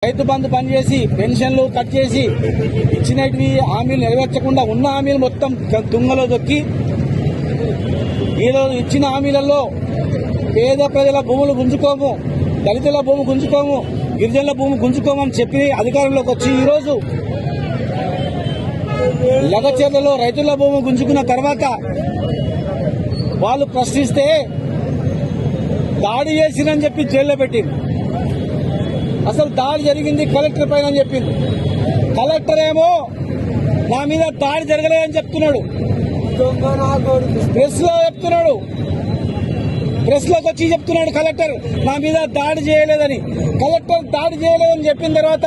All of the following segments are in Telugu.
రైతు బంధు బంద్ చేసి పెన్షన్లు కట్ చేసి ఇచ్చినవి హామీలు నెరవేర్చకుండా ఉన్న హామీలు మొత్తం తుంగలో దొక్కి ఈరోజు ఇచ్చిన హామీలలో పేద ప్రజల భూములు గుంజుకోము, దళితుల భూమి గుంజుకోము, గిరిజనుల భూమి గుంజుకోమని చెప్పి అధికారంలోకి వచ్చి ఈరోజు లగచర్లలో రైతుల భూమి గుంజుకున్న తర్వాత వాళ్ళు ప్రశ్నిస్తే దాడి చేసిరని చెప్పి జైల్లో పెట్టింది. అసలు దాడి జరిగింది కలెక్టర్ పైన అని చెప్పింది. కలెక్టర్ ఏమో నా మీద దాడి జరగలేదని చెప్తున్నాడు, ప్రెస్ లో చెప్తున్నాడు, ప్రెస్ లోకి వచ్చి చెప్తున్నాడు కలెక్టర్ నా మీద దాడి చేయలేదని. కలెక్టర్ దాడి చేయలేదని చెప్పిన తర్వాత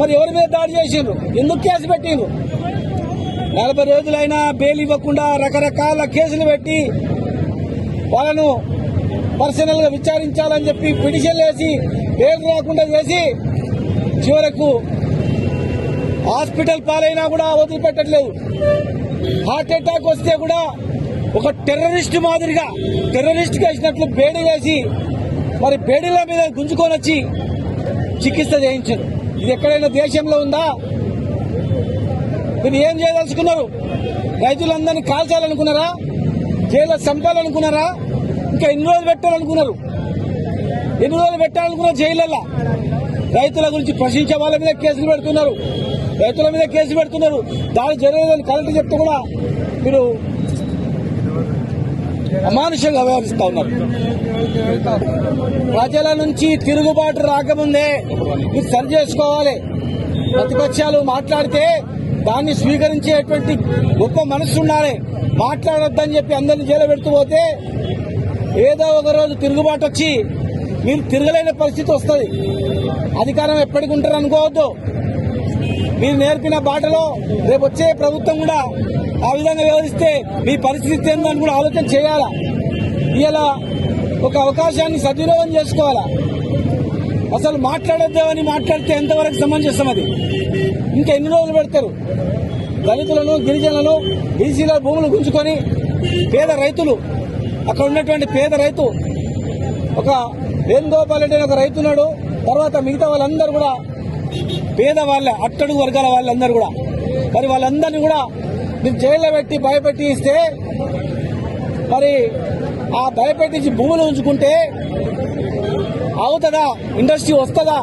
మరి ఎవరి మీద దాడి చేసిండ్రు, ఎందుకు కేసు పెట్టిండ్రు? 40 రోజులైనా బెయిల్ ఇవ్వకుండా రకరకాల కేసులు పెట్టి వాళ్ళను పర్సనల్ గా విచారించాలని చెప్పి పిటిషన్లు వేసి బెయిల్ రాకుండా చేసి చివరకు హాస్పిటల్ పాలైనా కూడా వదిలిపెట్టట్లేదు. హార్ట్ అటాక్ వస్తే కూడా ఒక టెర్రరిస్ట్ మాదిరిగా టెర్రరిస్ట్ వేసినట్లు బేడీ వేసి మరి బేడీల మీద గుంజుకొని వచ్చి చికిత్స చేయించారు. ఇది ఎక్కడైనా దేశంలో ఉందా? మీరు ఏం చేయదలుచుకున్నారు? రైతులందరినీ కాల్చాలనుకున్నారా? జైల్లో చంపాలనుకున్నారా? ఇంకా ఎన్ని రోజులు పెట్టాలనుకున్నారు? ఎన్ని రోజులు పెట్టాలనుకున్నారు జైళ్ళల్లో? రైతుల గురించి ప్రశ్నించే వాళ్ళ మీద కేసులు పెడుతున్నారు, రైతుల మీద కేసులు పెడుతున్నారు. దాడి జరగలేదని కలెక్టర్ చెప్తే కూడా మీరు అమానుషంగా వ్యవహరిస్తా ఉన్నారు. ప్రజల నుంచి తిరుగుబాటు రాకముందే మీరు సరి చేసుకోవాలి. ప్రతిపక్షాలు మాట్లాడితే దాన్ని స్వీకరించేటువంటి గొప్ప మనస్సు ఉండాలి. మాట్లాడొద్దని చెప్పి అందరినీ జైలు పెడుతూ పోతే ఏదో ఒక రోజు తిరుగుబాటు వచ్చి మీరు తిరగలేని పరిస్థితి వస్తుంది. అధికారం ఎప్పటికి ఉంటారు అనుకోవద్దు. మీరు నేర్పిన బాటలో రేపు వచ్చే ప్రభుత్వం కూడా ఆ విధంగా వ్యవహరిస్తే మీ పరిస్థితి ఏందని కూడా ఆలోచన చేయాలా. ఇలా ఒక అవకాశాన్ని సద్వినియోగం చేసుకోవాలా. అసలు మాట్లాడొద్దు అని మాట్లాడితే ఎంతవరకు సమంజసం? అది ఇంకా ఎన్ని రోజులు పెడతారు? దళితులను, గిరిజనులను, బీసీల భూములు గుంజుకొని పేద రైతులు, అక్కడ ఉన్నటువంటి పేద రైతు ఒక వేణుగోపాల్ రెడ్డి ఒక రైతున్నాడు. తర్వాత మిగతా వాళ్ళందరూ కూడా పేద వాళ్ళే, అట్టడుగు వర్గాల వాళ్ళందరూ కూడా. మరి వాళ్ళందరినీ కూడా మీరు జైల్లో పెట్టి భయపెట్టి ఇస్తే మరి ఆ భయపెట్టించి భూములు ఉంచుకుంటే అవుతుందా? ఇండస్ట్రీ వస్తుందా?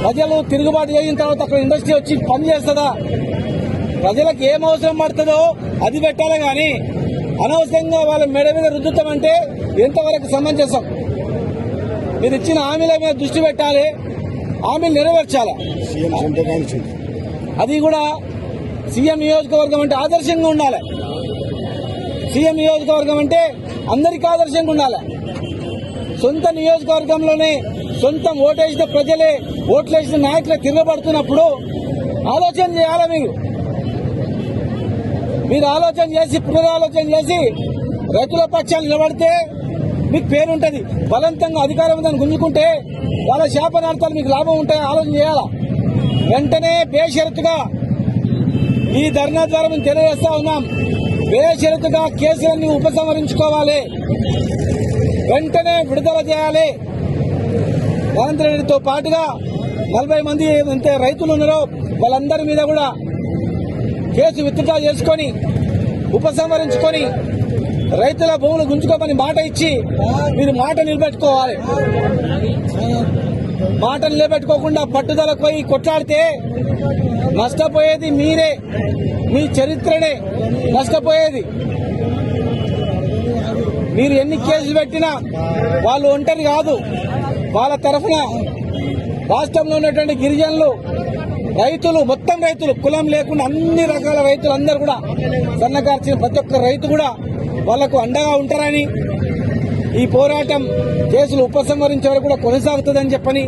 ప్రజలు తిరుగుబాటు చేసిన తర్వాత అక్కడ ఇండస్ట్రీ వచ్చి పని చేస్తుందా? ప్రజలకు ఏం అవసరం పడుతుందో అది పెట్టాలి కానీ అనవసరంగా వాళ్ళ మెడ మీద రుద్దుతామంటే ఎంతవరకు సమంజసం? మీరు ఇచ్చిన హామీల మీద దృష్టి పెట్టాలి, హామీలు నెరవేర్చాలి. అది కూడా సీఎం నియోజకవర్గం అంటే ఆదర్శంగా ఉండాలి. సీఎం నియోజకవర్గం అంటే అందరికీ ఆదర్శంగా ఉండాలి. సొంత నియోజకవర్గంలోనే సొంతం ఓటేసిన ప్రజలే, ఓట్లేసిన నాయకులే తిరగబడుతున్నప్పుడు ఆలోచన చేయాలి. మీరు ఆలోచన చేసి పునరాలోచన చేసి రైతుల పక్షాలు నిలబడితే మీకు పేరుంటది. బలవంతంగా అధికారం దాన్ని గుంజుకుంటే వాళ్ళ శాపనార్థాలు మీకు లాభం ఉంటాయి. ఆలోచన చేయాలా. వెంటనే బేషరతుగా ఈ ధర్నా ద్వారా మేము తెలియజేస్తా ఉన్నాం. బేషరతుగా కేసులన్నీ ఉపసంహరించుకోవాలి, వెంటనే విడుదల చేయాలి. రేవంత్ రెడ్డితో పాటుగా 40 మంది ఎంత రైతులు ఉన్నారో వాళ్ళందరి మీద కూడా కేసు విత్డ్రా చేసుకొని ఉపసంహరించుకొని రైతుల భూములు గుంజుకోమని మాట ఇచ్చి మీరు మాట నిలబెట్టుకోవాలి. మాట నిలబెట్టుకోకుండా పట్టుదలకు పోయి కొట్లాడితే నష్టపోయేది మీరే, మీ చరిత్రనే నష్టపోయేది. మీరు ఎన్ని కేసులు పెట్టినా వాళ్ళు ఒంటరి కాదు. వాళ్ళ తరఫున రాష్ట్రంలో ఉన్నటువంటి గిరిజనులు, రైతులు, మొత్తం రైతులు, కులం లేకుండా అన్ని రకాల రైతులు అందరూ కూడా, సన్నకార్చిన ప్రతి ఒక్క రైతు కూడా వాళ్లకు అండగా ఉంటారని, ఈ పోరాటం కేసులు ఉపసంహరించే వరకు కూడా కొనసాగుతుందని చెప్పని,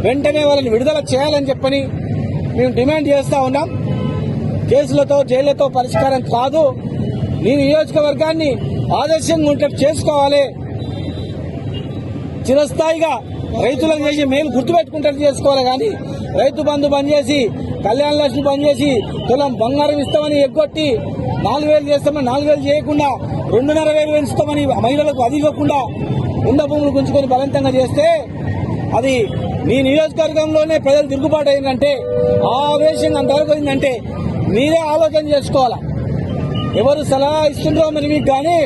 వెంటనే వాళ్ళని విడుదల చేయాలని చెప్పని మేము డిమాండ్ చేస్తా ఉన్నాం. కేసులతో జైళ్లతో పరిష్కారం కాదు. నీ నియోజకవర్గాన్ని ఆదర్శంగా ఉంటే చేసుకోవాలి. చిరస్థాయిగా రైతులకు చేసి మేలు గుర్తుపెట్టుకుంటే చేసుకోవాలి. కానీ రైతు బంధు బంద్ చేసి, కళ్యాణ లక్ష్మి బంద్ చేసి, తులం బంగారం ఇస్తామని ఎగ్గొట్టి 4,000 చేస్తామని 4,000 చేయకుండా 2,500 పెంచుతామని మహిళలకు అది ఇవ్వకుండా ఉన్న భూములు గుంజుకొని బలవంతంగా చేస్తే అది మీ నియోజకవర్గంలోనే ప్రజలు తిరుగుబాటు అయిందంటే ఆవేశం అంతవరకు అయిందంటే మీరే ఆలోచన చేసుకోవాలా. ఎవరు సలహా ఇస్తుండ్రో మరి మీకు కానీ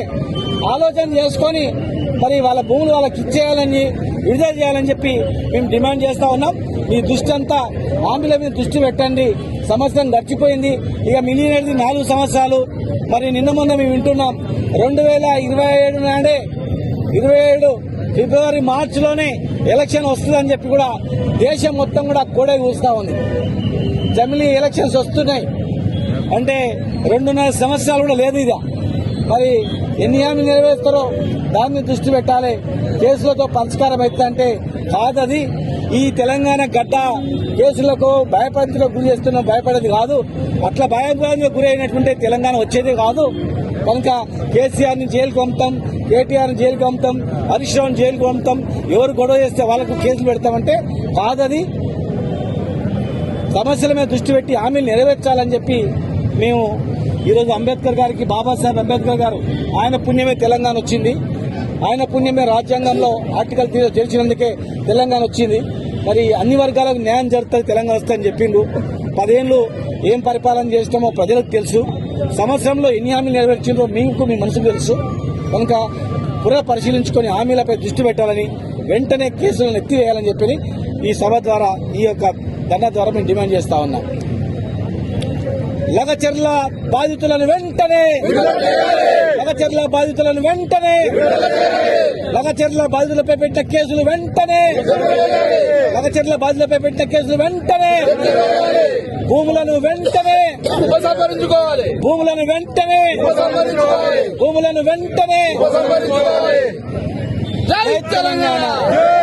ఆలోచన చేసుకొని మరి వాళ్ళ భూములు వాళ్ళకి ఇచ్చేయాలని విడుదల చేయాలని చెప్పి మేము డిమాండ్ చేస్తా ఉన్నాం. మీ దృష్టి అంతా హామీల మీద దృష్టి పెట్టండి. సంవత్సరం గడిచిపోయింది, ఇక మిగిలినది 4 సంవత్సరాలు. మరి నిన్న మొన్న మేము వింటున్నాం 2027 నాడే 27 ఫిబ్రవరి మార్చిలోనే ఎలక్షన్ వస్తుందని చెప్పి కూడా దేశం మొత్తం కూడా కోడే కూస్తా ఉంది. జమిలీ ఎలక్షన్స్ వస్తున్నాయి అంటే 2.5 సంవత్సరాలు కూడా లేదు. ఇక మరి ఎన్ని హామీలు నెరవేరుస్తారో దాని మీద దృష్టి పెట్టాలి. కేసులతో పరిష్కారం అవుతుందంటే కాదది. ఈ తెలంగాణ గడ్డ కేసులకు భయపడేందుకు గురి చేస్తున్న భయపడేది కాదు. అట్లా భయపడేందుకు గురి అయినటువంటి తెలంగాణ వచ్చేదే కాదు. కనుక కేసీఆర్ ని జైలుకు పంపుతాం, కేటీఆర్ ని జైలుకు పంపుతాం, హరీష్ రావుని జైలుకు పంపుతాం, ఎవరు గొడవ చేస్తే వాళ్ళకు కేసులు పెడతామంటే కాదది. సమస్యల మీద దృష్టి పెట్టి హామీలు నెరవేర్చాలని చెప్పి మేము ఈరోజు అంబేద్కర్ గారికి, బాబాసాహెబ్ అంబేద్కర్ గారు ఆయన పుణ్యమే తెలంగాణ వచ్చింది. ఆయన పుణ్యమే రాజ్యాంగంలో ఆర్టికల్ చేర్చినందుకే తెలంగాణ వచ్చింది. మరి అన్ని వర్గాలకు న్యాయం జరుగుతుంది, తెలంగాణ వస్తుందని చెప్పిండు. 10 ఏళ్లు ఏం పరిపాలన చేసినామో ప్రజలకు తెలుసు. సంవత్సరంలో ఎన్ని హామీలు నెరవేర్చిందో మీకు మీ మనసుకు తెలుసు. కనుక పునః పరిశీలించుకొని హామీలపై దృష్టి పెట్టాలని, వెంటనే కేసులను ఎత్తివేయాలని చెప్పి ఈ సభ ద్వారా, ఈ యొక్క ధర్నా ద్వారా మేము డిమాండ్ చేస్తా ఉన్నాం. లగచర్ల బాధితులను వెంటనే లగచర్ల బాధితులపై పెట్టిన కేసులు వెంటనే భూములను వెంటనే జై తెలంగాణ.